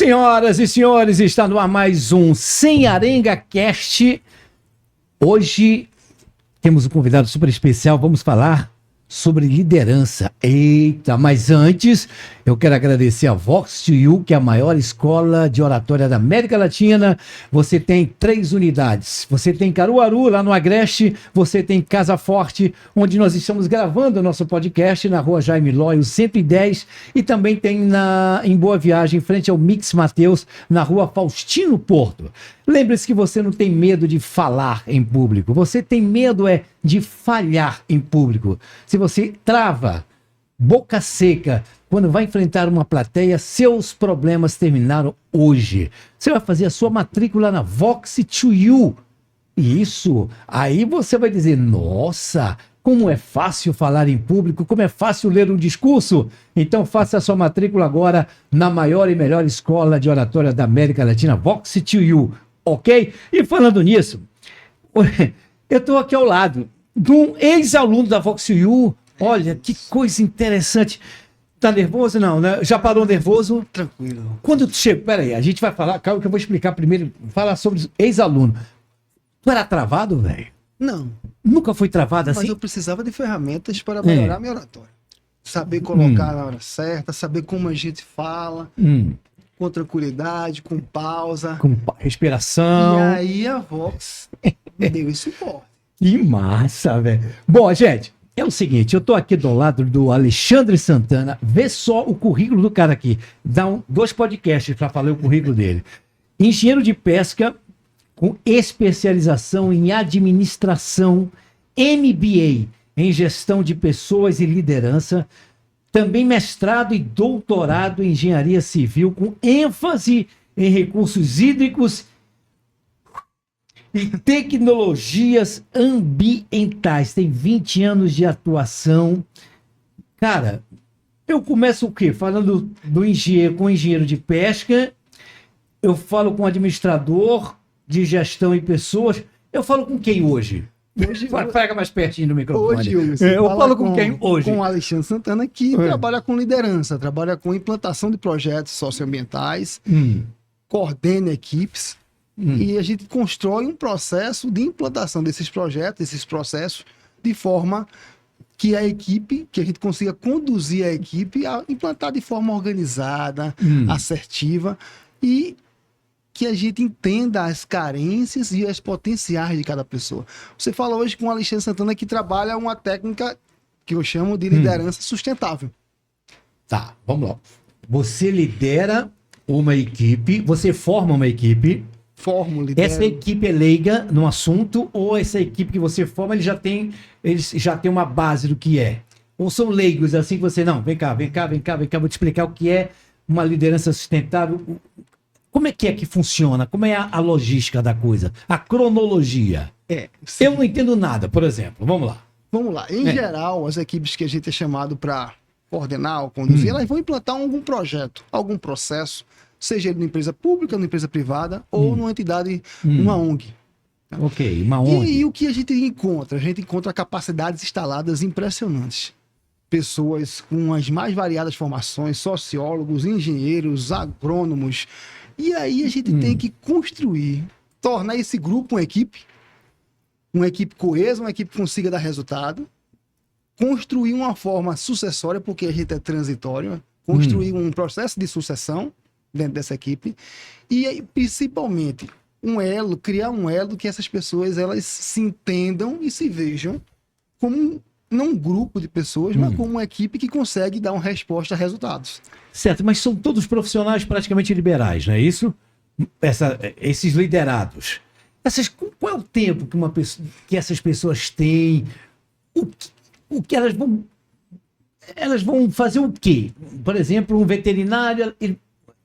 Senhoras e senhores, está no ar mais um Sem Arenga Cast. Hoje temos um convidado super especial, vamos falar sobre liderança. Eita, mas antes eu quero agradecer a Vox2U, que é a maior escola de oratória da América Latina. Você tem 3 unidades. Você tem Caruaru, lá no Agreste. Você tem Casa Forte, onde nós estamos gravando o nosso podcast, na rua Jaime Lóio, 110. E também tem em Boa Viagem, em frente ao Mix Mateus, na rua Faustino Porto. Lembre-se que você não tem medo de falar em público. Você tem medo de falhar em público. Se você trava, boca seca, quando vai enfrentar uma plateia, seus problemas terminaram hoje. Você vai fazer a sua matrícula na Vox2U. Isso, aí você vai dizer, nossa, como é fácil falar em público, como é fácil ler um discurso. Então faça a sua matrícula agora na maior e melhor escola de oratória da América Latina, Vox2U, ok? E falando nisso, eu estou aqui ao lado de um ex-aluno da Vox2U. Olha, que coisa interessante. Tá nervoso? Não, né? Já parou nervoso? Tranquilo. Quando tu chega... Peraí, a gente vai falar... Calma que eu vou explicar primeiro. Falar sobre ex-aluno. Tu era travado, velho? Não. Nunca foi travado assim? Mas eu precisava de ferramentas para melhorar minha oratória. Saber colocar na hora certa, saber como a gente fala, com tranquilidade, com pausa. Com respiração. E aí a Vox me deu esse suporte. Que massa, velho. Bom, gente... É o seguinte, eu tô aqui do lado do Alexandre Santana, vê só o currículo do cara aqui, dá 2 podcasts para falar o currículo dele. Engenheiro de pesca, com especialização em administração, MBA em gestão de pessoas e liderança, também mestrado e doutorado em engenharia civil, com ênfase em recursos hídricos e tecnologias ambientais. Tem 20 anos de atuação. Cara, eu começo o quê? Falando do engenheiro com engenheiro de pesca, eu falo com administrador de gestão e pessoas. Eu falo com quem hoje? Pega mais pertinho do microfone. Hoje eu falo com quem hoje? Com o Alexandre Santana, que trabalha com liderança, trabalha com implantação de projetos socioambientais, coordena equipes. E a gente constrói um processo de implantação desses projetos, desses processos, de forma que a equipe, que a gente consiga conduzir a equipe a implantar de forma organizada, assertiva, e que a gente entenda as carências e as potenciais de cada pessoa. Você fala hoje com o Alexandre Santana que trabalha uma técnica que eu chamo de liderança sustentável. Tá, vamos lá. Você lidera uma equipe, você forma uma equipe. Essa equipe é leiga no assunto, ou essa equipe que você forma, eles já tem uma base do que é? Ou são leigos, assim que você, não, vem cá, vou te explicar o que é uma liderança sustentável. Como é que funciona? Como é a logística da coisa? A cronologia. Eu não entendo nada, por exemplo. Vamos lá. Vamos lá. Em geral, as equipes que a gente é chamado para coordenar ou conduzir, elas vão implantar algum projeto, algum processo, seja ele numa empresa pública, numa empresa privada ou numa entidade, uma ONG. Ok, uma ONG. E o que a gente encontra? A gente encontra capacidades instaladas impressionantes. Pessoas com as mais variadas formações, sociólogos, engenheiros, agrônomos. E aí a gente tem que construir, tornar esse grupo uma equipe coesa, uma equipe que consiga dar resultado, construir uma forma sucessória, porque a gente é transitório, construir um processo de sucessão dentro dessa equipe e aí, principalmente criar um elo que essas pessoas elas se entendam e se vejam como não um grupo de pessoas, mas como uma equipe que consegue dar uma resposta a resultados. Certo, mas são todos profissionais praticamente liberais, não é isso? Esses liderados. Qual é o tempo que essas pessoas têm? O que elas vão fazer o quê? Por exemplo, um veterinário,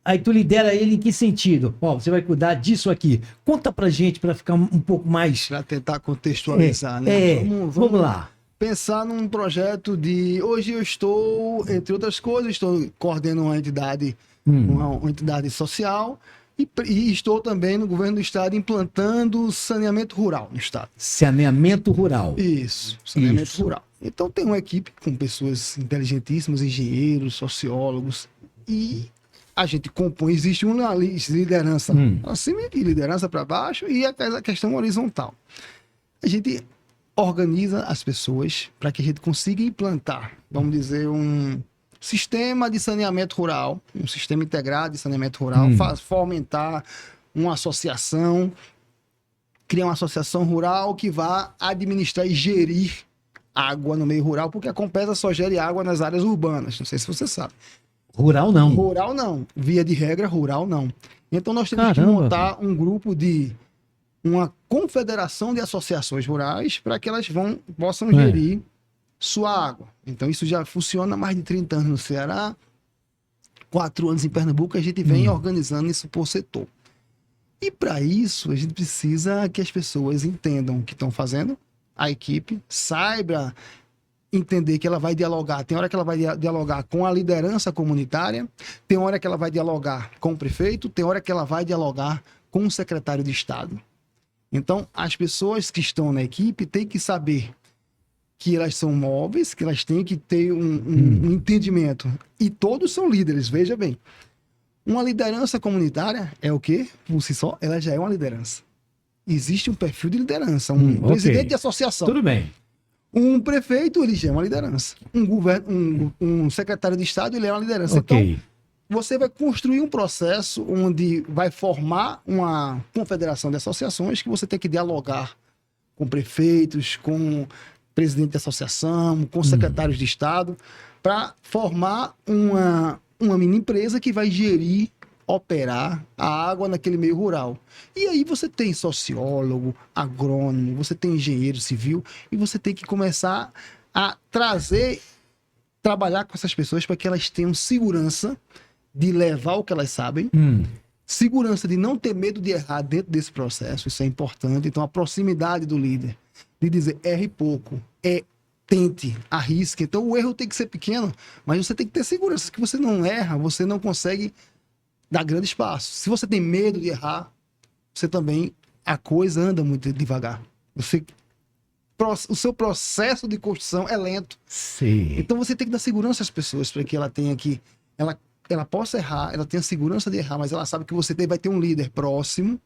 aí tu lidera ele em que sentido? Você vai cuidar disso aqui. Conta pra gente, para ficar um pouco mais... Para tentar contextualizar, né? Vamos lá. Pensar num projeto de... Hoje eu estou, entre outras coisas, estou coordenando uma entidade social e estou também no governo do estado implantando saneamento rural no estado. Saneamento rural. Isso, saneamento rural. Então tem uma equipe com pessoas inteligentíssimas, engenheiros, sociólogos, e a gente compõe, existe uma liderança acima e liderança para baixo e a questão horizontal. A gente organiza as pessoas para que a gente consiga implantar, vamos dizer, um sistema de saneamento rural, um sistema integrado de saneamento rural, fomentar uma associação, criar uma associação rural que vá administrar e gerir água no meio rural, porque a Compesa só gere água nas áreas urbanas, não sei se você sabe. Rural não. Rural não. Via de regra, rural não. Então nós temos que montar um grupo de uma confederação de associações rurais para que elas possam gerir sua água. Então isso já funciona há mais de 30 anos no Ceará, 4 anos em Pernambuco, a gente vem organizando isso por setor. E para isso a gente precisa que as pessoas entendam o que estão fazendo, a equipe saiba entender que ela vai dialogar. Tem hora que ela vai dialogar com a liderança comunitária, tem hora que ela vai dialogar com o prefeito, tem hora que ela vai dialogar com o secretário de Estado. Então, as pessoas que estão na equipe têm que saber que elas são móveis, que elas têm que ter um entendimento. E todos são líderes, veja bem. Uma liderança comunitária é o quê? Por si só, ela já é uma liderança. Existe um perfil de liderança, um presidente de associação. Tudo bem. Um prefeito, ele já é uma liderança. Um secretário de Estado, ele é uma liderança. Okay. Então, você vai construir um processo onde vai formar uma confederação de associações que você tem que dialogar com prefeitos, com presidente de associação, com secretários de Estado, para formar uma mini empresa que vai gerir, operar a água naquele meio rural. E aí você tem sociólogo, agrônomo, você tem engenheiro civil, e você tem que começar a trabalhar com essas pessoas para que elas tenham segurança de levar o que elas sabem, segurança de não ter medo de errar dentro desse processo, isso é importante. Então a proximidade do líder, de dizer erre pouco, tente, arrisque. Então o erro tem que ser pequeno, mas você tem que ter segurança que você não erra, você não consegue dar grande espaço. Se você tem medo de errar, você também, a coisa anda muito devagar. O seu processo de construção é lento. Sim. Então você tem que dar segurança às pessoas para que ela tenha ela possa errar, ela tenha segurança de errar, mas ela sabe que você vai ter um líder próximo,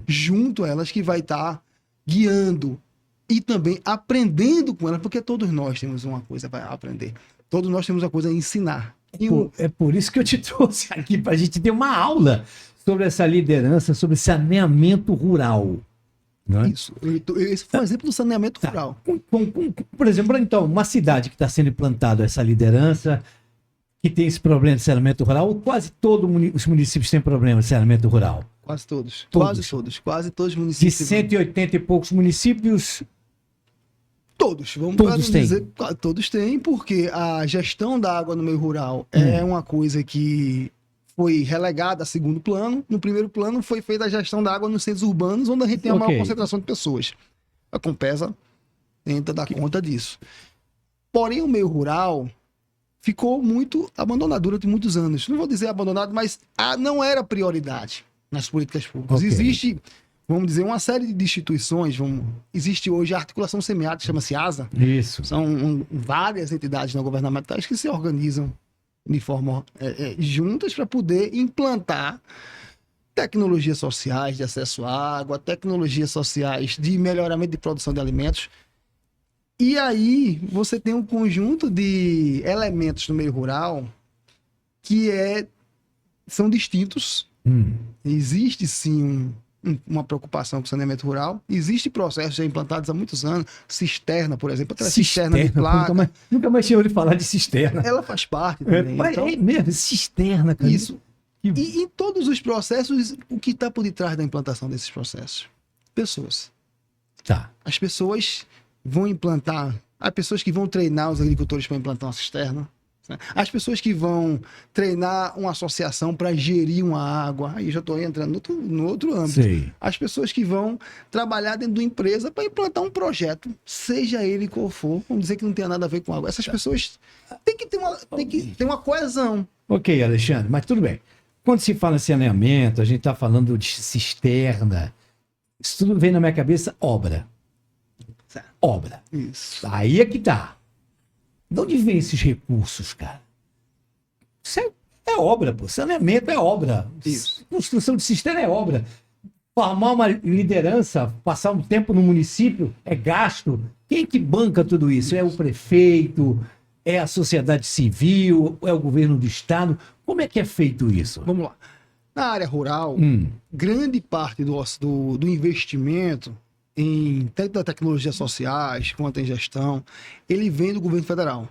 junto a elas, que vai estar guiando e também aprendendo com elas, porque todos nós temos uma coisa para aprender. Todos nós temos uma coisa a ensinar. É por isso que eu te trouxe aqui, para a gente ter uma aula sobre essa liderança, sobre saneamento rural. Não é? Isso. Esse foi um exemplo do saneamento rural. Por exemplo, então, uma cidade que está sendo implantada essa liderança, que tem esse problema de saneamento rural, ou quase todos os municípios têm problema de saneamento rural? Quase todos. Quase todos os municípios. De 180 e poucos municípios... Todos, todos têm, porque a gestão da água no meio rural é uma coisa que foi relegada a segundo plano. No primeiro plano foi feita a gestão da água nos centros urbanos, onde a gente tem a maior concentração de pessoas. A Compesa tenta dar conta disso. Porém, o meio rural ficou muito abandonado durante muitos anos. Não vou dizer abandonado, mas não era prioridade nas políticas públicas. Existe, vamos dizer, uma série de instituições. Existe hoje a articulação semeada, que chama-se ASA. Isso. São várias entidades não governamentais que se organizam de forma juntas para poder implantar tecnologias sociais de acesso à água, tecnologias sociais de melhoramento de produção de alimentos. E aí você tem um conjunto de elementos no meio rural que são distintos. Existe sim uma preocupação com o saneamento rural. Existem processos já implantados há muitos anos. Cisterna, por exemplo. Aquela cisterna de placa. Nunca mais tinha ouvido falar de cisterna. Ela faz parte também. É mesmo, cisterna, cara. Isso. E em todos os processos, o que está por detrás da implantação desses processos? Pessoas. Tá. As pessoas vão implantar... Há pessoas que vão treinar os agricultores para implantar uma cisterna. As pessoas que vão treinar uma associação para gerir uma água, aí já estou entrando no outro âmbito. Sim. As pessoas que vão trabalhar dentro de uma empresa para implantar um projeto, seja ele qual for, vamos dizer que não tenha nada a ver com água. Essas pessoas têm que ter uma coesão. Ok, Alexandre, mas tudo bem. Quando se fala em saneamento, a gente está falando de cisterna, isso tudo vem na minha cabeça, obra. Obra. Isso. Aí é que tá. De onde vem esses recursos, cara? Isso é obra, pô. Saneamento é obra. Isso. Construção de cisterna é obra. Formar uma liderança, passar um tempo no município é gasto. Quem que banca tudo isso? É o prefeito, é a sociedade civil, é o governo do estado? Como é que é feito isso? Vamos lá. Na área rural, grande parte do investimento em tanto das tecnologias sociais quanto em gestão, ele vem do governo federal.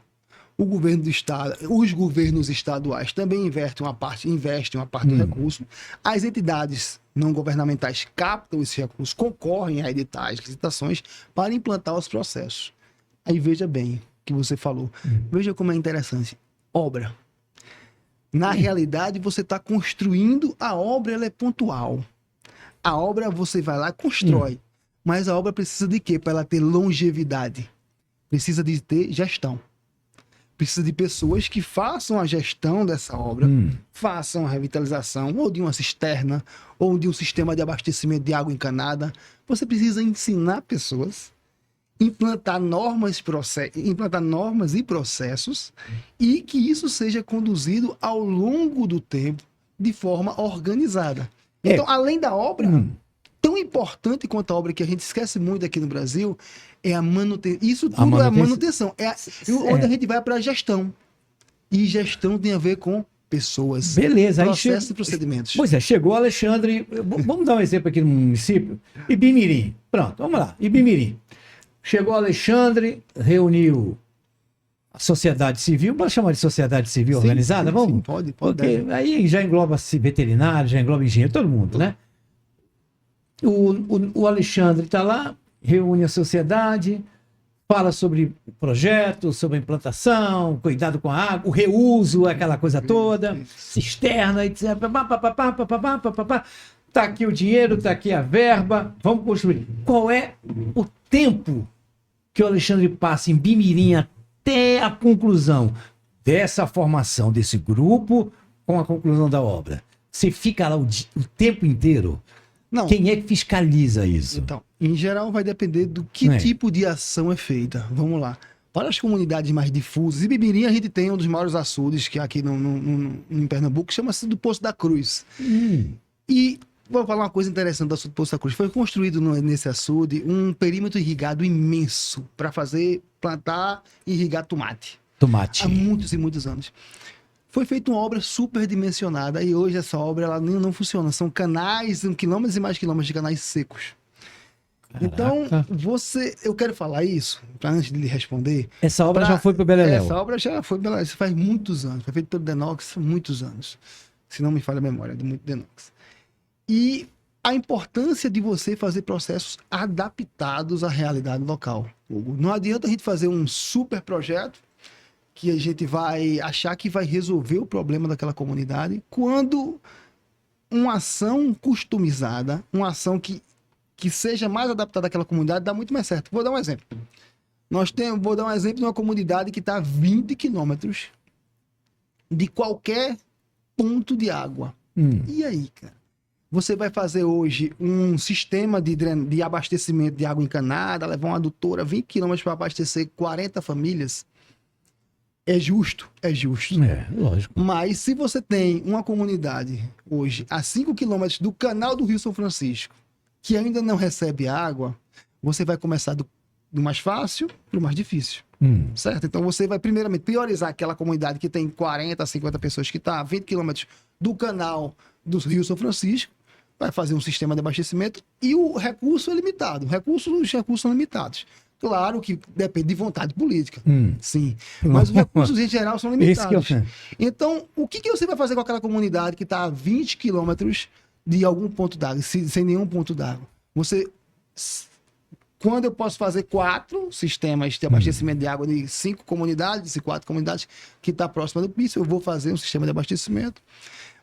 O governo do estado, os governos estaduais também investem uma parte do recurso. As entidades não governamentais captam esse recurso, concorrem a editais, licitações para implantar os processos. Aí veja bem o que você falou. Veja como é interessante. Obra. Na realidade, você está construindo a obra, ela é pontual. A obra você vai lá e constrói. Mas a obra precisa de quê? Para ela ter longevidade. Precisa de ter gestão. Precisa de pessoas que façam a gestão dessa obra, façam a revitalização ou de uma cisterna, ou de um sistema de abastecimento de água encanada. Você precisa ensinar pessoas, implantar normas e processos, e que isso seja conduzido ao longo do tempo de forma organizada. Então, além da obra, tão importante quanto a obra que a gente esquece muito aqui no Brasil, é a manutenção. Isso tudo é a manutenção. Onde a gente vai para a gestão. E gestão tem a ver com pessoas. Beleza. Processos e procedimentos. Pois é, chegou Alexandre. Vamos dar um exemplo aqui no município. Ibimirim. Pronto, vamos lá. Ibimirim. Chegou Alexandre, reuniu a sociedade civil. Vamos chamar de sociedade civil organizada? Vamos? Sim, pode. Porque aí já engloba veterinário, já engloba engenheiro, todo mundo, né? O Alexandre está lá, reúne a sociedade, fala sobre o projeto, sobre a implantação, cuidado com a água, o reuso, aquela coisa toda, cisterna, etc. Está aqui o dinheiro, está aqui a verba, vamos construir. Qual é o tempo que o Alexandre passa em Bimirim até a conclusão dessa formação desse grupo com a conclusão da obra? Você fica lá o tempo inteiro? Não. Quem é que fiscaliza isso? Então, em geral, vai depender do que tipo de ação é feita. Vamos lá. Para as comunidades mais difusas, em Bimirim a gente tem um dos maiores açudes que aqui em Pernambuco, chama-se do Poço da Cruz. E vou falar uma coisa interessante do açude do Poço da Cruz. Foi construído nesse açude um perímetro irrigado imenso para plantar e irrigar tomate. Há muitos e muitos anos. Foi feita uma obra superdimensionada e hoje essa obra ela não funciona. São canais, quilômetros e mais quilômetros de canais secos. Caraca. Então, eu quero falar isso, antes de lhe responder. Essa obra já foi para o Beleléu? Essa obra já foi para Beleléu, faz muitos anos. Foi feita pelo Denox há muitos anos. Se não me falha a memória, de muito Denox. E a importância de você fazer processos adaptados à realidade local. Não adianta a gente fazer um super projeto que a gente vai achar que vai resolver o problema daquela comunidade, quando uma ação customizada, uma ação que seja mais adaptada àquela comunidade, dá muito mais certo. Vou dar um exemplo. Vou dar um exemplo de uma comunidade que está a 20 quilômetros de qualquer ponto de água. E aí, cara? Você vai fazer hoje um sistema de abastecimento de água encanada, levar uma adutora 20 quilômetros para abastecer 40 famílias? É justo? É justo. É, lógico. Mas se você tem uma comunidade hoje a 5 quilômetros do canal do Rio São Francisco, que ainda não recebe água, você vai começar do mais fácil para o mais difícil. Certo? Então você vai primeiramente priorizar aquela comunidade que tem 40, 50 pessoas, que está a 20 quilômetros do canal do Rio São Francisco, vai fazer um sistema de abastecimento e o recurso é limitado. Os recursos são limitados. Claro que depende de vontade política, sim. Mas os recursos em geral são limitados. Então, o que você vai fazer com aquela comunidade que está a 20 quilômetros de algum ponto d'água, sem nenhum ponto d'água? Quando eu posso fazer 4 sistemas de abastecimento de água de 5 comunidades, de 4 comunidades que está próxima do piso, eu vou fazer um sistema de abastecimento.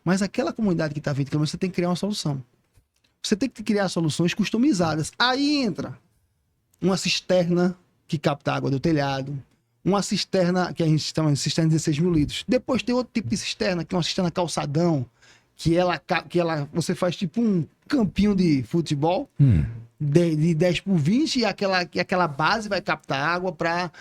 Mas aquela comunidade que está a 20 quilômetros, você tem que criar uma solução. Você tem que criar soluções customizadas. Aí entra uma cisterna que capta água do telhado, uma cisterna que a gente chama de cisterna de 16 mil litros. Depois tem outro tipo de cisterna, que é uma cisterna calçadão, que você faz tipo um campinho de futebol de 10 por 20 e aquela base vai captar água para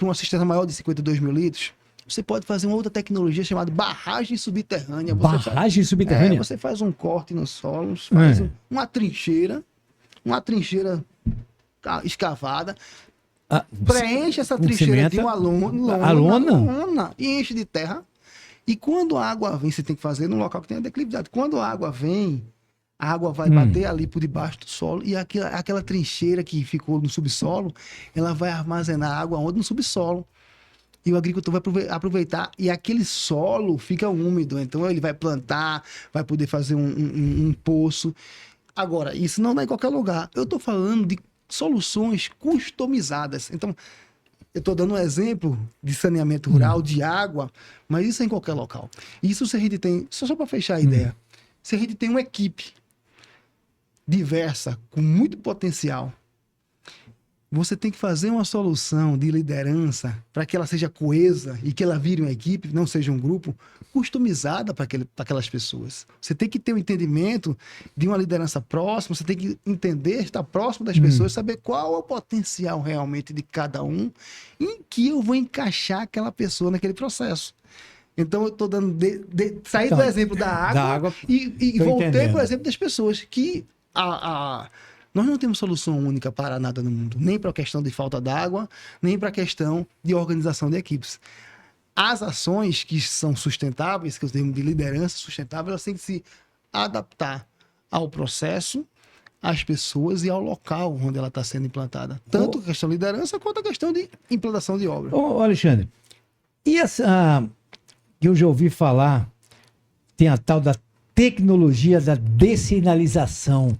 uma cisterna maior de 52 mil litros. Você pode fazer uma outra tecnologia chamada barragem subterrânea. Você Barragem subterrânea? você faz um corte no solo, faz uma trincheira escavada, preenche essa trincheira de uma lona e enche de terra. E quando a água vem, você tem que fazer num local que tenha declividade. Quando a água vem, a água vai bater ali por debaixo do solo e aquela trincheira que ficou no subsolo, ela vai armazenar água onde? No subsolo. E o agricultor vai aproveitar e aquele solo fica úmido. Então ele vai plantar, vai poder fazer um poço. Agora, isso não dá em qualquer lugar. Eu estou falando de soluções customizadas. Então, eu estou dando um exemplo de saneamento rural, de água, mas isso é em qualquer local. Isso se a gente tem, só para fechar a ideia, se a gente tem uma equipe diversa, com muito potencial, você tem que fazer uma solução de liderança para que ela seja coesa e que ela vire uma equipe, não seja um grupo, customizada para aquelas pessoas. Você tem que ter um entendimento de uma liderança próxima, você tem que entender, estar próximo das pessoas, saber qual é o potencial realmente de cada um, em que eu vou encaixar aquela pessoa naquele processo. Então, eu estou dando... saí do exemplo da água e voltei para o exemplo das pessoas, que nós não temos solução única para nada no mundo, nem para a questão de falta d'água, nem para a questão de organização de equipes. As ações que são sustentáveis, que eu tenho de liderança sustentável, elas têm que se adaptar ao processo, às pessoas e ao local onde ela está sendo implantada. Tanto a questão de liderança quanto a questão de implantação de obra. Ô, Alexandre, e essa que eu já ouvi falar, tem a tal da tecnologia da dessinalização.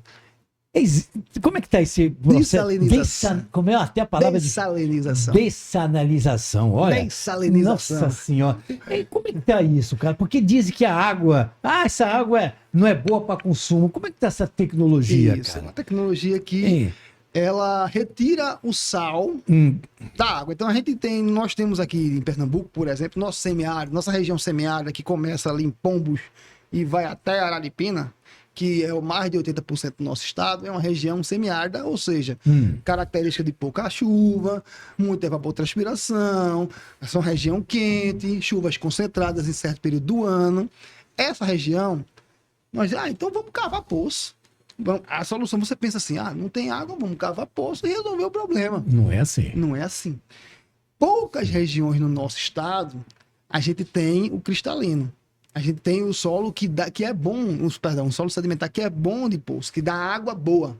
Como é que está esse processo? Dessalinização. Como é até a palavra? Dessalinização. Dessalinização. Olha. Dessalinização. Nossa Senhora. E como é que está isso, cara? Porque dizem que a água... essa água não é boa para consumo. Como é que está essa tecnologia, isso, cara? É uma tecnologia que ela retira o sal da água. Então, nós temos aqui em Pernambuco, por exemplo, nossa região semiárida, que começa ali em Pombos e vai até Araripina, que é mais de 80% do nosso estado, é uma região semiárida, ou seja, característica de pouca chuva, muita evapotranspiração, essa região quente, chuvas concentradas em certo período do ano. Essa região, então vamos cavar poço. A solução, você pensa assim, não tem água, vamos cavar poço e resolver o problema. Não é assim. Não é assim. Poucas regiões no nosso estado, a gente tem o cristalino. A gente tem o solo que é bom, o solo sedimentar que é bom de poço, que dá água boa.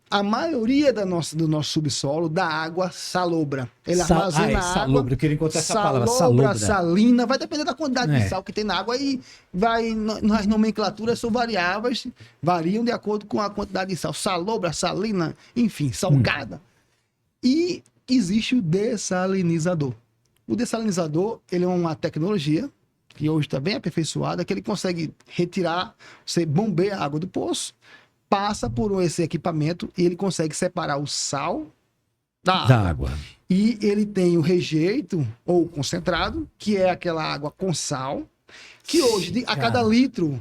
A maioria do nosso subsolo dá água salobra. Ele armazena água. Salobra, eu queria encontrar essa palavra. Salobra, salina, vai depender da quantidade de sal que tem na água e nas nomenclaturas são variáveis, variam de acordo com a quantidade de sal. Salobra, salina, enfim, salgada. E existe o dessalinizador. O dessalinizador, ele é uma tecnologia que hoje está bem aperfeiçoada, que ele consegue retirar, você bombeia a água do poço, passa por esse equipamento e ele consegue separar o sal da água. E ele tem o rejeito, ou concentrado, que é aquela água com sal, que hoje, a cada litro,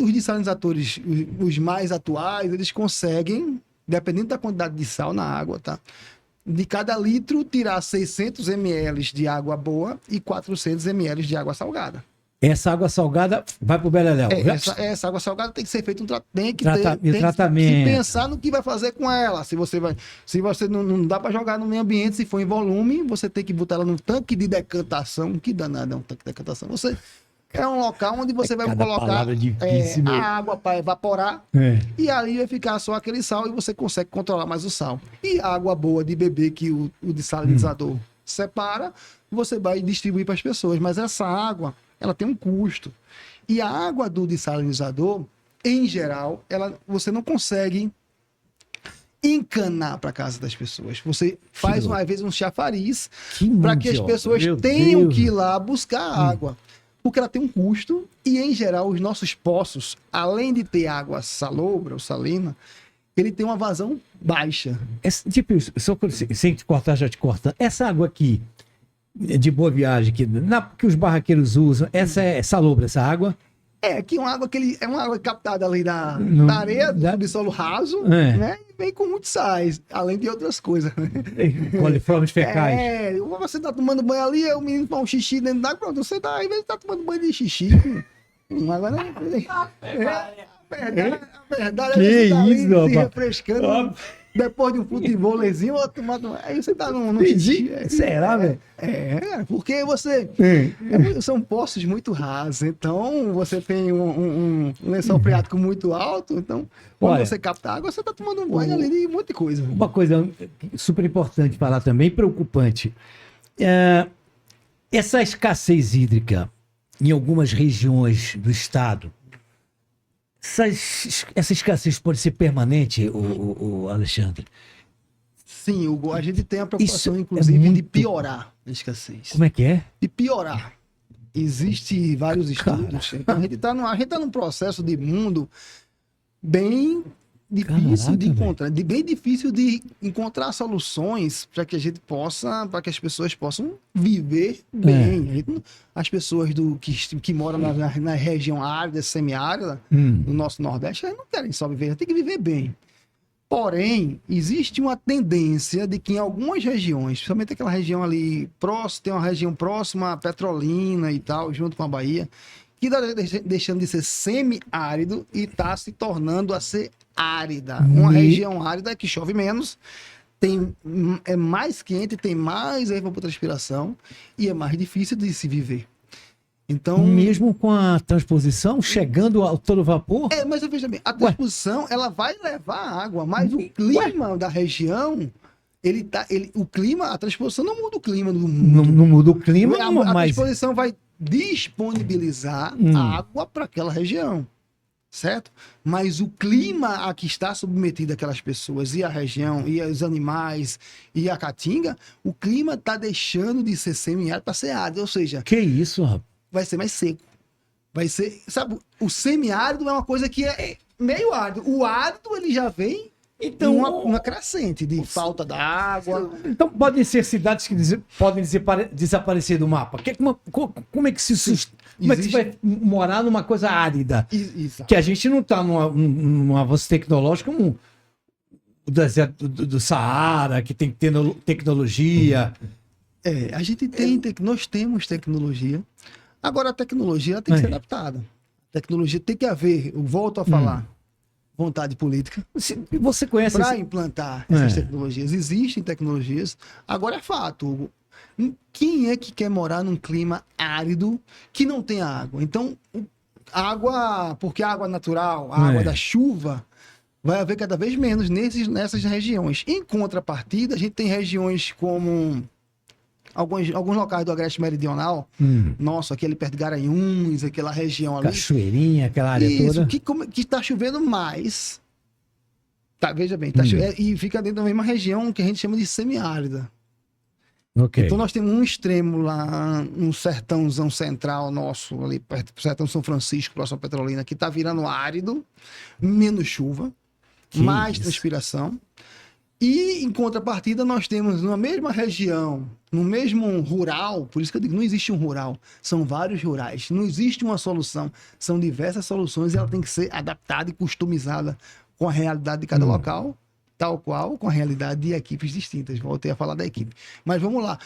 os dessalinizadores, os mais atuais, eles conseguem, dependendo da quantidade de sal na água, tá? De cada litro, tirar 600 ml de água boa e 400 ml de água salgada. Essa água salgada vai pro beleléu. Essa água salgada tem que ser feito tem que pensar no que vai fazer com ela. Se você não dá para jogar no meio ambiente, se for em volume, você tem que botar ela num tanque de decantação. Que danado é um tanque de decantação? É um local onde você vai colocar a água para evaporar e ali vai ficar só aquele sal e você consegue controlar mais o sal. E a água boa de beber que o dessalinizador separa, você vai distribuir para as pessoas. Mas essa água, ela tem um custo. E a água do dessalinizador, em geral, você não consegue encanar para casa das pessoas. Você faz, às vezes, um chafariz para que as pessoas tenham que ir lá buscar água. Porque ela tem um custo e, em geral, os nossos poços, além de ter água salobra ou salina, ele tem uma vazão baixa. Sem te cortar, já te cortando. Essa água aqui, de Boa Viagem, que os barraqueiros usam, essa é salobra, essa água? É uma água captada ali da areia, do subsolo raso, né? E vem com muitos sais, além de outras coisas. Coliformes fecais. Você tá tomando banho ali, o menino faz um xixi dentro d'água, pronto, você tá, às vezes tá tomando banho de xixi. Agora, a verdade Que é que você tá ali isso, se rapaz? refrescando depois de um futebolezinho, aí você tá no Entendi. xixi. Será, velho? Porque você... São poços muito rasos, então você tem um lençol freático muito alto, então quando Olha, você capta água, você tá tomando um banho ali de um monte de coisa. Uma coisa super importante falar também, preocupante. Essa escassez hídrica em algumas regiões do estado, essa escassez pode ser permanente, o Alexandre? Sim, Hugo, a gente tem a Isso preocupação, é inclusive, muito- de piorar a escassez. Como é que é? De piorar. Existem vários estudos. Então, a gente tá num processo de mundo bem difícil Caraca, de encontrar, bem difícil de encontrar soluções para que a gente possa, para que as pessoas possam viver bem. As pessoas que moram na região árida, semiárida, no nosso Nordeste, elas não querem só viver, elas têm que viver bem. Porém, existe uma tendência de que em algumas regiões, principalmente aquela região ali próxima, tem uma região próxima a Petrolina e tal, junto com a Bahia, que está deixando de ser semi-árido e está se tornando a ser árida. Uma região árida que chove menos, é mais quente, tem mais evapotranspiração e é mais difícil de se viver. Então, Mesmo com a transposição, chegando ao todo vapor? mas veja bem, a transposição ela vai levar água, mas o clima da região, o clima, a transposição não muda o clima do mundo. Não muda o clima, A mas... transposição vai disponibilizar água para aquela região, certo? Mas o clima a que está submetido aquelas pessoas e a região, e os animais, e a caatinga, o clima está deixando de ser semiárido para ser árido, ou seja, Que isso, rapaz? vai ser mais seco. Vai ser, sabe, o semiárido é uma coisa que é meio árido. O árido, ele já vem Então, uma crescente de falta d'água. Então podem ser cidades que podem desaparecer do mapa. Como é que como é que se vai morar numa coisa árida? Isso. Que a gente não está num avanço tecnológico como o deserto do Saara, que tem tecnologia. A gente nós temos tecnologia. Agora a tecnologia ela tem que ser adaptada. A tecnologia tem que haver, eu volto a falar, vontade política. Você conhece para implantar essas tecnologias. Existem tecnologias. Agora é fato, Hugo. Quem é que quer morar num clima árido que não tem água? Então, porque a água natural, a água da chuva, vai haver cada vez menos nessas regiões. Em contrapartida, a gente tem regiões como alguns locais do Agreste Meridional, nossa, aquele perto de Garanhuns, aquela região ali. Cachoeirinha, aquela área toda. Que está chovendo mais. Tá, veja bem, e fica dentro da mesma região que a gente chama de semiárida. Okay. Então nós temos um extremo lá no sertãozão central nosso, ali perto do sertão São Francisco, próximo à Petrolina, que está virando árido, menos chuva, mais transpiração. E, em contrapartida, nós temos na mesma região, no mesmo rural, por isso que eu digo, não existe um rural, são vários rurais, não existe uma solução, são diversas soluções e ela tem que ser adaptada e customizada com a realidade de cada local, tal qual, com a realidade de equipes distintas. Voltei a falar da equipe. Mas vamos lá.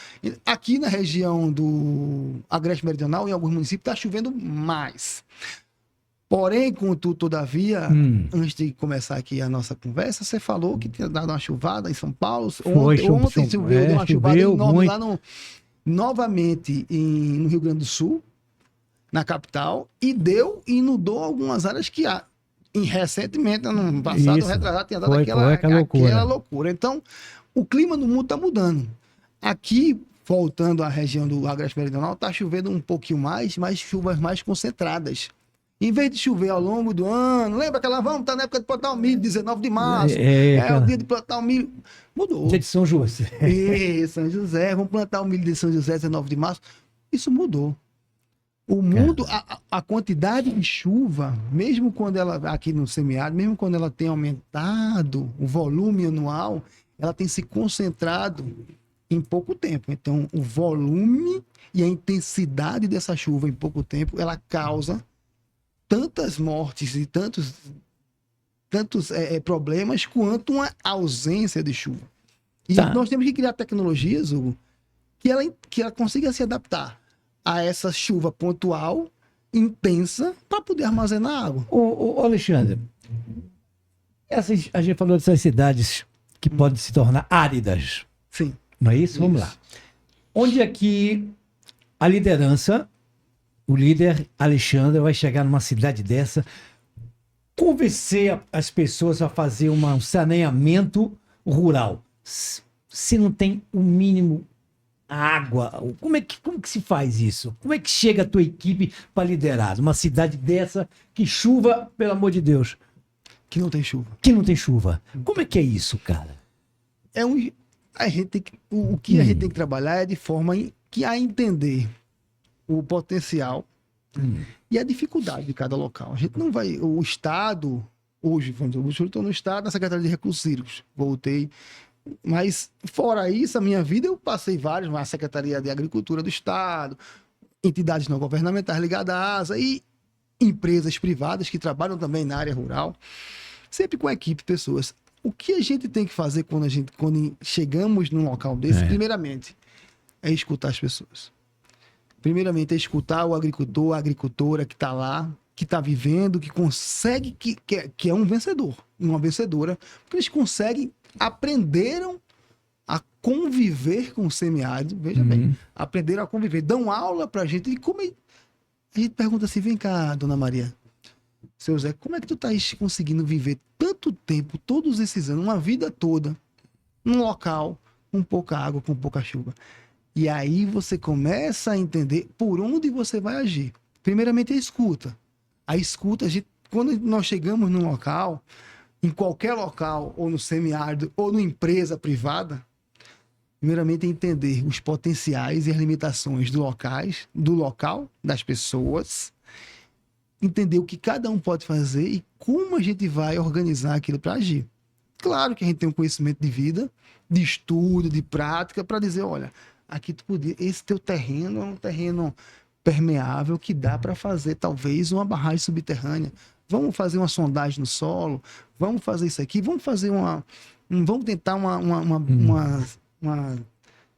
Aqui na região do Agreste Meridional, em alguns municípios, está chovendo mais. Porém, contudo, todavia, antes de começar aqui a nossa conversa, você falou que tinha dado uma chuvada em São Paulo. Ontem choveu, deu uma chuvada enorme lá novamente no Rio Grande do Sul, na capital, e inundou algumas áreas que recentemente, no passado, retrasado, tinha dado aquela loucura. Então, o clima no mundo está mudando. Aqui, voltando à região do Agreste Meridional, está chovendo um pouquinho mais, mas chuvas mais concentradas. Em vez de chover ao longo do ano, lembra que vamos estar na época de plantar o milho, 19 de março, o dia de plantar o milho. Mudou. Dia de São José. São José, vamos plantar o milho de São José, 19 de março. Isso mudou. O mundo, a quantidade de chuva, mesmo quando ela, aqui no semiárido, mesmo quando ela tem aumentado o volume anual, ela tem se concentrado em pouco tempo. Então, o volume e a intensidade dessa chuva em pouco tempo, ela causa tantas mortes e tantos tantos problemas quanto uma ausência de chuva. E Tá. nós temos que criar tecnologias, Hugo, que ela consiga se adaptar a essa chuva pontual, intensa, para poder armazenar água. Ô, Alexandre, a gente falou dessas cidades que podem se tornar áridas, Sim. não é isso? Vamos lá. Onde é que a liderança, o líder Alexandre, vai chegar numa cidade dessa, convencer as pessoas a fazer um saneamento rural, se não tem o mínimo água? Como que se faz isso? Como é que chega a tua equipe para liderar uma cidade dessa que chuva, pelo amor de Deus, Que não tem chuva. que não tem chuva? Como é que é isso, cara? A gente tem que, o que a gente tem que trabalhar é de forma que a entender o potencial e a dificuldade de cada local. A gente não vai. O Estado, hoje, eu estou no Estado, na Secretaria de Recursos Hídricos, voltei. Mas, fora isso, a minha vida, eu passei vários, na Secretaria de Agricultura do Estado, entidades não governamentais ligadas à ASA e empresas privadas que trabalham também na área rural, sempre com equipe, pessoas. O que a gente tem que fazer quando chegamos num local desse, primeiramente, é escutar as pessoas. Primeiramente, é escutar o agricultor, a agricultora que está lá, que está vivendo, que consegue, que é um vencedor, uma vencedora, porque eles conseguem, aprenderam a conviver com o semiárido, veja bem, aprenderam a conviver, dão aula para a gente, e como a gente pergunta assim, vem cá, dona Maria, seu Zé, como é que tu tá conseguindo viver tanto tempo, todos esses anos, uma vida toda, num local com pouca água, com pouca chuva? E aí você começa a entender por onde você vai agir. Primeiramente, a escuta. A escuta, quando nós chegamos num local, em qualquer local, ou no semiárido, ou numa empresa privada, primeiramente é entender os potenciais e as limitações do local, das pessoas, entender o que cada um pode fazer e como a gente vai organizar aquilo para agir. Claro que a gente tem um conhecimento de vida, de estudo, de prática, para dizer, olha, aqui esse teu terreno é um terreno permeável que dá para fazer talvez uma barragem subterrânea. Vamos fazer uma sondagem no solo, vamos fazer isso aqui, vamos fazer vamos tentar uma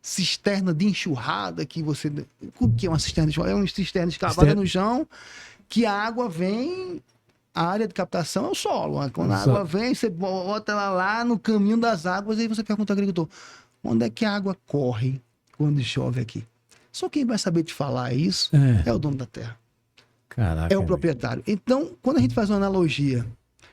cisterna de enxurrada que você... O que é uma cisterna de enxurrada? É uma cisterna escavada no chão, que a água vem, a área de captação é o solo. Quando a água vem, você bota ela lá no caminho das águas, e aí você pergunta ao agricultor, onde é que a água corre quando chove aqui? Só quem vai saber te falar isso é o dono da terra. Caraca, é o proprietário. Então, quando a gente faz uma analogia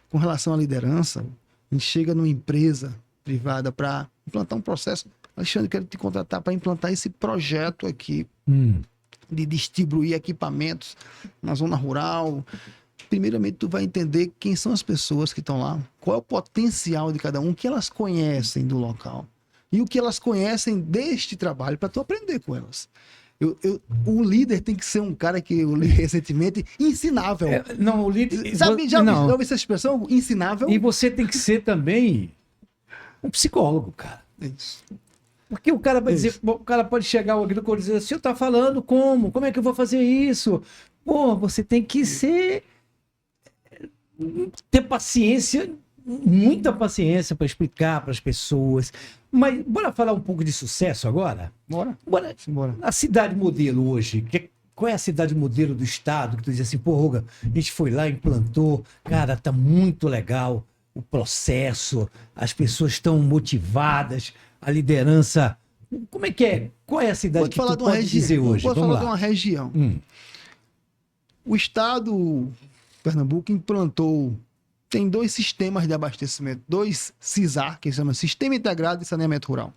com relação à liderança, a gente chega numa empresa privada para implantar um processo. Alexandre, quero te contratar para implantar esse projeto aqui de distribuir equipamentos na zona rural. Primeiramente, tu vai entender quem são as pessoas que estão lá, qual é o potencial de cada um, o que elas conhecem do local e o que elas conhecem deste trabalho para tu aprender com elas. O líder tem que ser um cara que eu li recentemente, ensinável. Não, o líder... Sabe, já ouviu essa expressão? Ensinável? E você tem que ser também um psicólogo, cara. Isso. Porque o cara vai dizer, o cara pode chegar ao agricultor e dizer, o senhor tá falando como? Como é que eu vou fazer isso? Pô, você tem que ter paciência, muita paciência para explicar para as pessoas. Mas bora falar um pouco de sucesso agora? Bora. A cidade modelo hoje, qual é a cidade modelo do estado? Que tu diz assim, pô, Roga, a gente foi lá, implantou, cara, tá muito legal o processo, as pessoas estão motivadas, a liderança. Como é que é? Qual é a cidade que tu pode dizer hoje? Vamos falar de uma região. O estado Pernambuco implantou, tem 2 sistemas de abastecimento, 2 CISAR, que se chama Sistema Integrado de Saneamento Rural.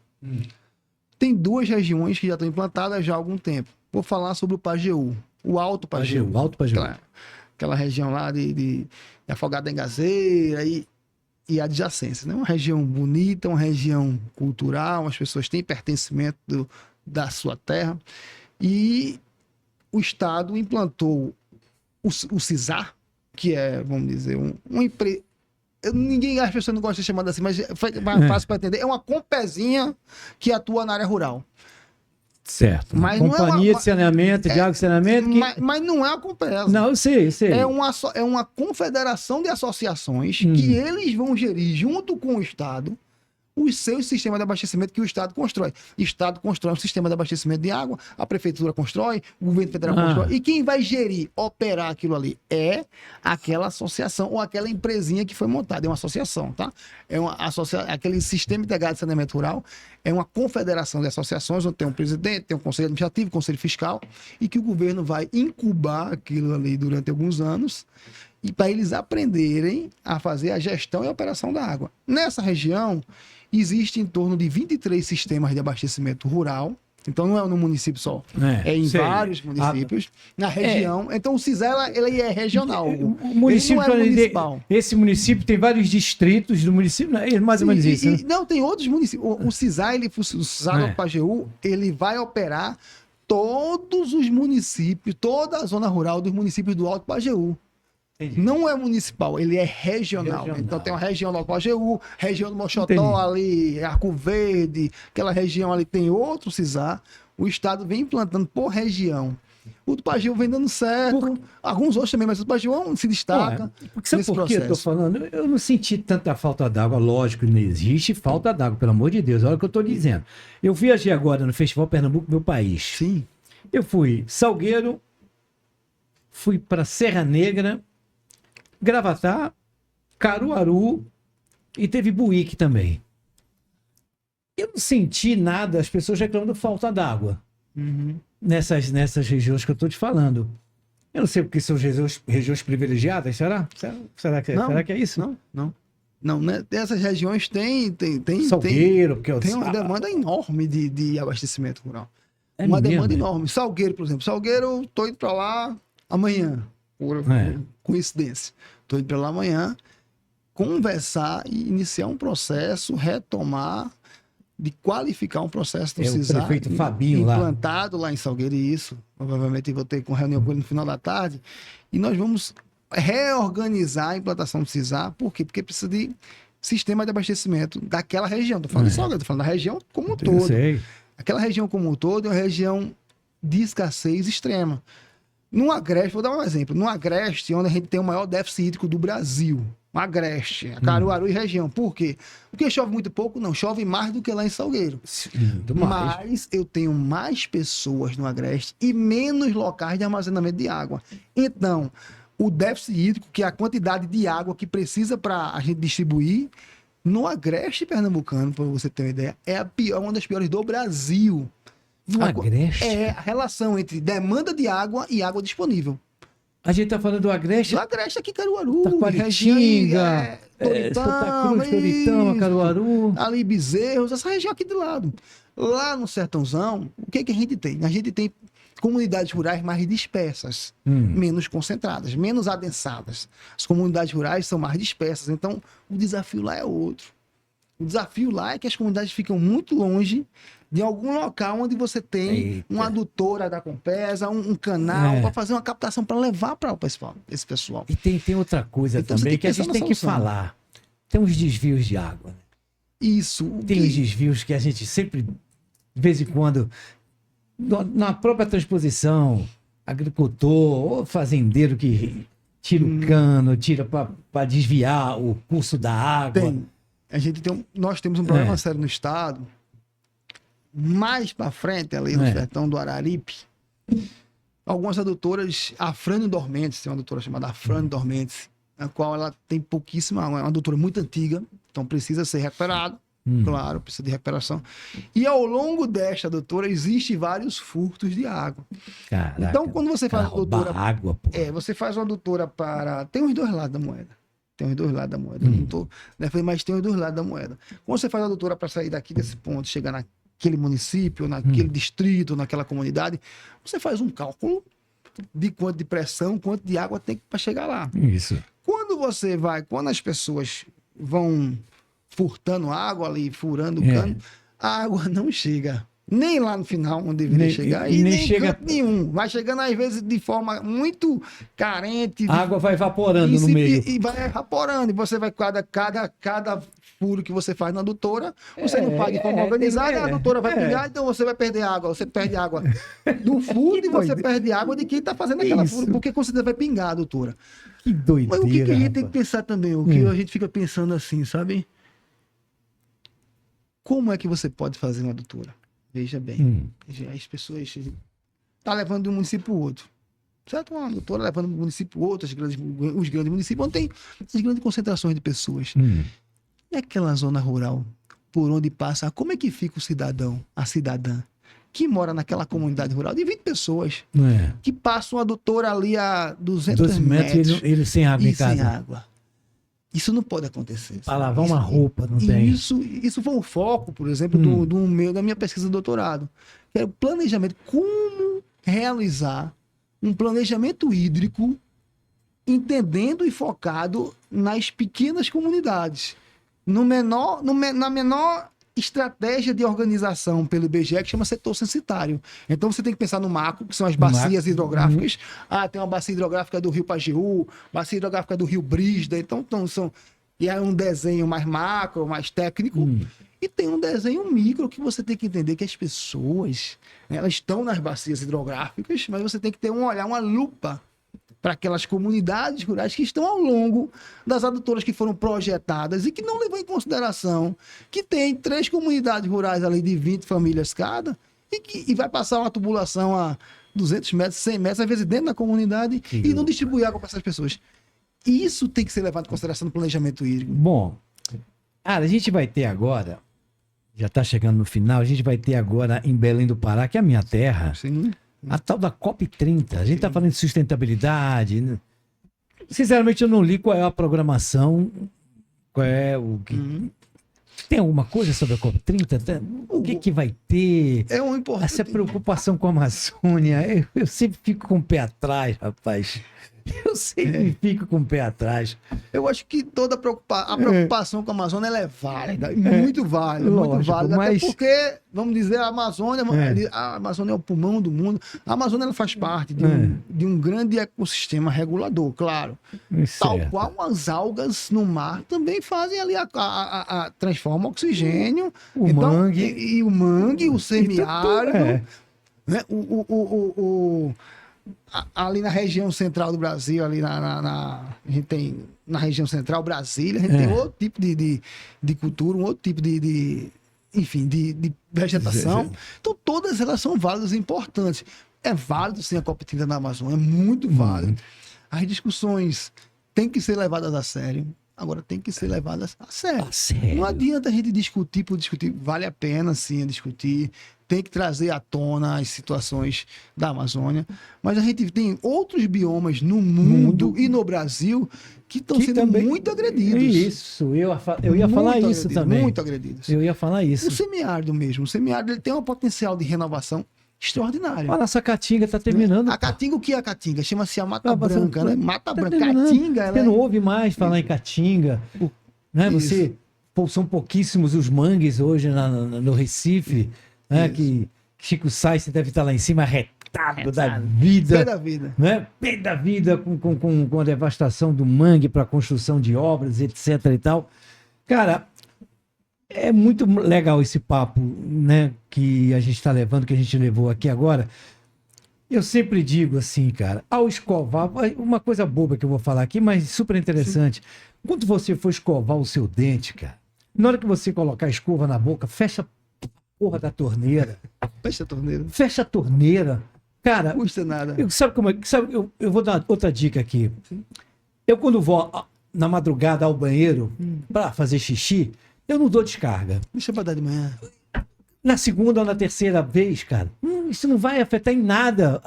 Tem 2 regiões que já estão implantadas já há algum tempo. Vou falar sobre o Pajeú, o Alto Pajeú. Aquela região lá de Afogado da Engazeira e adjacências, né? Uma região bonita, uma região cultural, as pessoas têm pertencimento da sua terra. E o Estado implantou o CISAR, que é, vamos dizer, uma empresa... As pessoas não gostam de chamar assim, mas é fácil para entender. É uma compezinha que atua na área rural. Certo. Mas não é Companhia uma- de saneamento, de água e saneamento. Que... Mas não é a Compesa. Não, eu sei, eu sei. É uma confederação de associações Hum. que eles vão gerir junto com o Estado os seus sistemas de abastecimento que o Estado constrói. O Estado constrói um sistema de abastecimento de água, a Prefeitura constrói, o governo federal constrói. E quem vai gerir, operar aquilo ali é aquela associação ou aquela empresinha que foi montada. É uma associação, tá? Aquele sistema integrado de saneamento rural é uma confederação de associações onde tem um presidente, tem um conselho administrativo, conselho fiscal, e que o governo vai incubar aquilo ali durante alguns anos e para eles aprenderem a fazer a gestão e a operação da água. Nessa região, existe em torno de 23 sistemas de abastecimento rural. Então, não é no município só. É em vários municípios. Na região. Então, o CISA, ele é regional. O município, ele não é municipal. Esse município tem vários distritos do município. É mais ou menos isso, né? Não, tem outros municípios. O CISA, o CISA do Pajeú, ele vai operar todos os municípios, toda a zona rural dos municípios do Alto Pajeú. Entendi. Não é municipal, ele é regional. Então tem uma região do Alto Pajeú, região do Mochotó ali, Arco Verde, aquela região ali tem outro CISA. O Estado vem implantando por região. O do Pajeú vem dando certo, alguns outros também, mas o do Pajeú se destaca. Sabe por que eu tô falando? Eu não senti tanta falta d'água, lógico, não existe falta d'água, pelo amor de Deus, olha o que eu tô dizendo. Eu viajei agora no Festival Pernambuco, meu país. Sim. Eu fui Salgueiro, fui para Serra Negra, Gravatá, Caruaru e teve Buíque também. Eu não senti nada, as pessoas reclamando falta d'água. Nessas regiões que eu estou te falando. Eu não sei porque são regiões privilegiadas, será? Será que é isso? Não, né? Essas regiões tem Salgueiro, porque tem uma demanda enorme de abastecimento rural. É uma mesmo, demanda enorme. Salgueiro, por exemplo. Salgueiro, eu tô indo para lá amanhã. Por coincidência. Tô indo para lá amanhã conversar e iniciar um processo, retomar, de qualificar um processo do CISA. O prefeito Fabinho implantado lá em Salgueiro, e isso. Provavelmente vou ter com reunião com ele no final da tarde. E nós vamos reorganizar a implantação do CISA. Por quê? Porque precisa de sistema de abastecimento daquela região. Estou falando de Salgueiro, estou falando da região como um todo. Sei. Aquela região como um todo é uma região de escassez extrema. No Agreste, vou dar um exemplo. No Agreste, onde a gente tem o maior déficit hídrico do Brasil. No Agreste, Caruaru e região. Por quê? Porque chove muito pouco? Não, chove mais do que lá em Salgueiro. Mas eu tenho mais pessoas no Agreste e menos locais de armazenamento de água. Então, o déficit hídrico, que é a quantidade de água que precisa para a gente distribuir, no Agreste pernambucano, para você ter uma ideia, é uma das piores do Brasil. Agreste? É a relação entre demanda de água e água disponível. A gente tá falando do Agreste? Do Agreste aqui, Caruaru. Taquaritinga, Santa Cruz, Toritama, Caruaru. Ali, Bezerros, essa região aqui do lado. Lá no Sertãozão, o que a gente tem? A gente tem comunidades rurais mais dispersas, menos concentradas, menos adensadas. As comunidades rurais são mais dispersas, então o desafio lá é outro. O desafio lá é que as comunidades ficam muito longe de algum local onde você tem uma adutora da Compesa, um canal para fazer uma captação para levar para esse pessoal. E tem outra coisa então, também que a gente tem que falar. Tem uns desvios de água. Né? Isso. Tem uns desvios que a gente sempre, de vez em quando, na própria transposição, agricultor ou fazendeiro que tira o cano, tira para desviar o curso da água. Nós temos um problema sério no estado. Mais para frente, ali no sertão do Araripe, algumas adutoras, a Frane Dormentes, tem uma adutora chamada Frane Dormentes, a qual ela tem pouquíssima água, é uma adutora muito antiga, então precisa ser recuperada, claro, precisa de recuperação. E ao longo desta adutora existem vários furtos de água. Caraca, então, quando você faz uma adutora... água, pô. Você faz uma adutora para... Tem os dois lados da moeda. Mas tem os dois lados da moeda. Quando você faz a adutora para sair daqui desse ponto, chegar naquele município, naquele distrito, naquela comunidade, você faz um cálculo de quanto de pressão, quanto de água tem para chegar lá. Isso. Quando as pessoas vão furtando água ali, furando o cano, a água não chega nem lá no final onde deveria chegar, e e nem nem chega canto nenhum. Vai chegando, às vezes, de forma muito carente. A água vai evaporando no meio. E vai evaporando. E você vai, cada furo que você faz na adutora, você não faz de forma organizada, a adutora vai pingar, então você vai perder água. Você perde água do furo e você perde água de quem está fazendo aquela furo, porque com certeza vai pingar a adutora. Que doideira. Mas o que a gente tem que pensar também, o que a gente fica pensando assim, sabe? Como é que você pode fazer uma adutora? Veja bem, as pessoas estão levando de um município para o outro. Certo? Uma adutora levando de um município para o outro, os grandes municípios, onde tem as grandes concentrações de pessoas. E aquela zona rural, por onde passa, como é que fica o cidadão, a cidadã, que mora naquela comunidade rural de 20 pessoas, que passa uma adutora ali a 200 metros, ele sem água em casa. Sem água. Isso não pode acontecer. Para lavar uma roupa, não tem. Isso foi um foco, por exemplo, da minha pesquisa de doutorado. Que era o planejamento. Como realizar um planejamento hídrico entendendo e focado nas pequenas comunidades. Na menor estratégia de organização pelo IBGE, que chama setor censitário. Então você tem que pensar no macro, que são as bacias hidrográficas. Tem uma bacia hidrográfica do Rio Pajeú, bacia hidrográfica do Rio Brígida. Então e aí um desenho mais macro, mais técnico. E tem um desenho micro que você tem que entender que as pessoas, elas estão nas bacias hidrográficas, mas você tem que ter um olhar, uma lupa para aquelas comunidades rurais que estão ao longo das adutoras que foram projetadas e que não levam em consideração que tem 3 comunidades rurais ali de 20 famílias cada e vai passar uma tubulação a 200 metros, 100 metros, às vezes dentro da comunidade e não distribuir água para essas pessoas. Isso tem que ser levado em consideração no planejamento hídrico. Bom, cara, a gente vai ter agora, já está chegando no final, a gente vai ter agora em Belém do Pará, que é a minha terra, a tal da COP30. A gente está falando de sustentabilidade. Sinceramente, eu não li qual é a programação, qual é o que... Tem alguma coisa sobre a COP30? O que vai ter? É um importante. Essa preocupação com a Amazônia, eu sempre fico com o pé atrás, rapaz. Eu sempre fico com o pé atrás. Eu acho que toda a preocupação com a Amazônia ela é válida, muito válida, lógico, muito válida. mas... Até porque, vamos dizer, a Amazônia é o pulmão do mundo. A Amazônia ela faz parte de um grande ecossistema regulador, claro. Tal qual as algas no mar também fazem ali transformam oxigênio. Mangue. O mangue, o semiárido. Né? Ali na região central do Brasil, ali a gente tem na região central, Brasília, a gente tem outro tipo de cultura, um outro tipo de vegetação. Então, todas elas são válidas e importantes. É válido, sim, a COP30 na Amazônia, é muito válido. As discussões têm que ser levadas a sério. Agora, tem que ser levadas a sério. Não adianta a gente discutir por discutir. Vale a pena, sim, discutir. Tem que trazer à tona as situações da Amazônia. Mas a gente tem outros biomas no mundo e no Brasil que estão sendo também muito agredidos. Isso, eu ia falar isso também. Muito agredidos. Eu ia falar isso. O semiárido mesmo. O semiárido ele tem um potencial de renovação extraordinário. A nossa caatinga está terminando. A caatinga, o que é a caatinga? Chama-se a Mata Branca, né? Mata Branca. Caatinga, você não ouve mais falar em caatinga. Né? São pouquíssimos os mangues hoje no Recife. Né? Que Chico Sainz deve estar lá em cima, retado da vida. Pé da vida. Né? Pé da vida com a devastação do mangue para a construção de obras, etc. e tal. Cara, é muito legal esse papo, né, que a gente está levando, que a gente levou aqui agora. Eu sempre digo assim, cara, ao escovar, uma coisa boba que eu vou falar aqui, mas super interessante. Quando você for escovar o seu dente, cara, na hora que você colocar a escova na boca, fecha a porra da torneira. Fecha a torneira. Fecha a torneira. Cara, não custa nada. Eu vou dar outra dica aqui. Sim. Eu, quando vou na madrugada ao banheiro para fazer xixi, eu não dou descarga. Deixa pra dar de manhã. Na segunda ou na terceira vez, cara, isso não vai afetar em nada.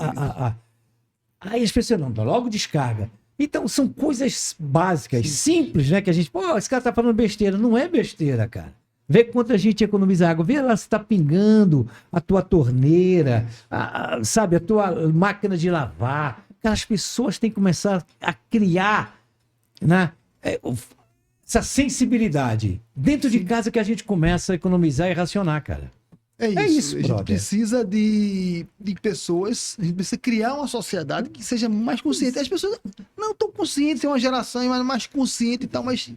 Aí as pessoas não dão logo descarga. Então, são coisas básicas, simples, né? Que a gente, esse cara tá falando besteira. Não é besteira, cara. Vê quanto a gente economiza água. Vê lá se tá pingando a tua torneira, sabe, a tua máquina de lavar. Cara, as pessoas têm que começar a criar, né? Essa sensibilidade dentro de casa que a gente começa a economizar e racionar, cara. É isso. É isso, A gente brother. precisa de pessoas, a gente precisa criar uma sociedade que seja mais consciente. As pessoas não estão conscientes, tem uma geração mais consciente e tal, mas,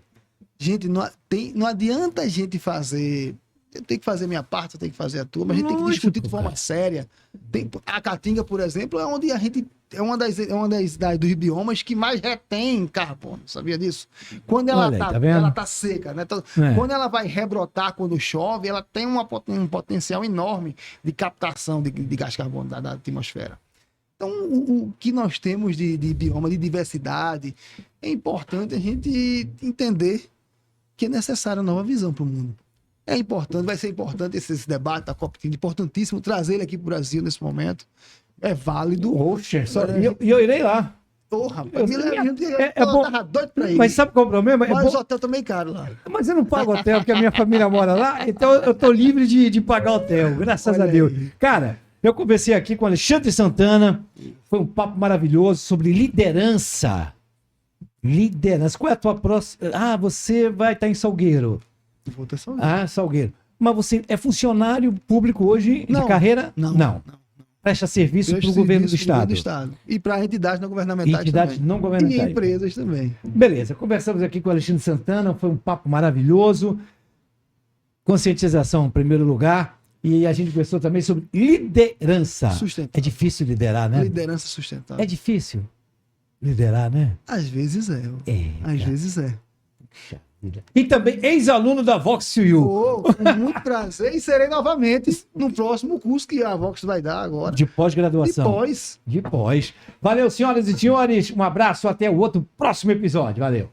gente, não adianta a gente fazer. Eu tenho que fazer minha parte, eu tenho que fazer a tua, mas a gente tem que Lógico, discutir de forma cara. séria. A Caatinga, por exemplo, é onde a gente. É uma dos biomas que mais retém carbono, sabia disso? Quando ela Olha aí, tá, tá vendo? ela tá seca, né? É. Quando ela vai rebrotar, quando chove, ela tem um potencial enorme de captação de gás carbono da atmosfera. Então, o que nós temos de bioma, de diversidade, é importante a gente entender que é necessária uma nova visão para o mundo. É importante, vai ser importante esse debate da COP30, importantíssimo trazer ele aqui para o Brasil nesse momento. É válido. Oxe, eu irei lá. Porra, rapaz, me leva junto. É bom. Tava doido pra ir. Mas sabe qual é o problema? Mas É os bom. hotéis também caro lá. Mas eu não pago hotel, porque a minha família mora lá, então eu tô livre de pagar hotel, graças Olha a Deus. aí. Cara, eu conversei aqui com o Alexandre Santana, foi um papo maravilhoso sobre liderança. Liderança. Qual é a tua próxima? Ah, você vai estar em Salgueiro. Vou ter só. Ah, Salgueiro. Mas você é funcionário público hoje Não. de carreira? Não. Presta serviço para o Presta governo do serviço pro governo Estado. E para entidades não governamentais Entidades também. não governamentais. E empresas também. Beleza, conversamos aqui com o Alexandre Santana, foi um papo maravilhoso. Conscientização em primeiro lugar. E a gente conversou também sobre liderança. Sustentável. É difícil liderar, né? Liderança sustentável. É difícil liderar, né? Às vezes é. Às vezes é. Puxa vida. E também ex-aluno da Vox U. Com muito prazer. E serei novamente no próximo curso que a Vox vai dar agora. De pós-graduação. Depois. De pós. Valeu, senhoras e senhores. Um abraço. Até o outro próximo episódio. Valeu.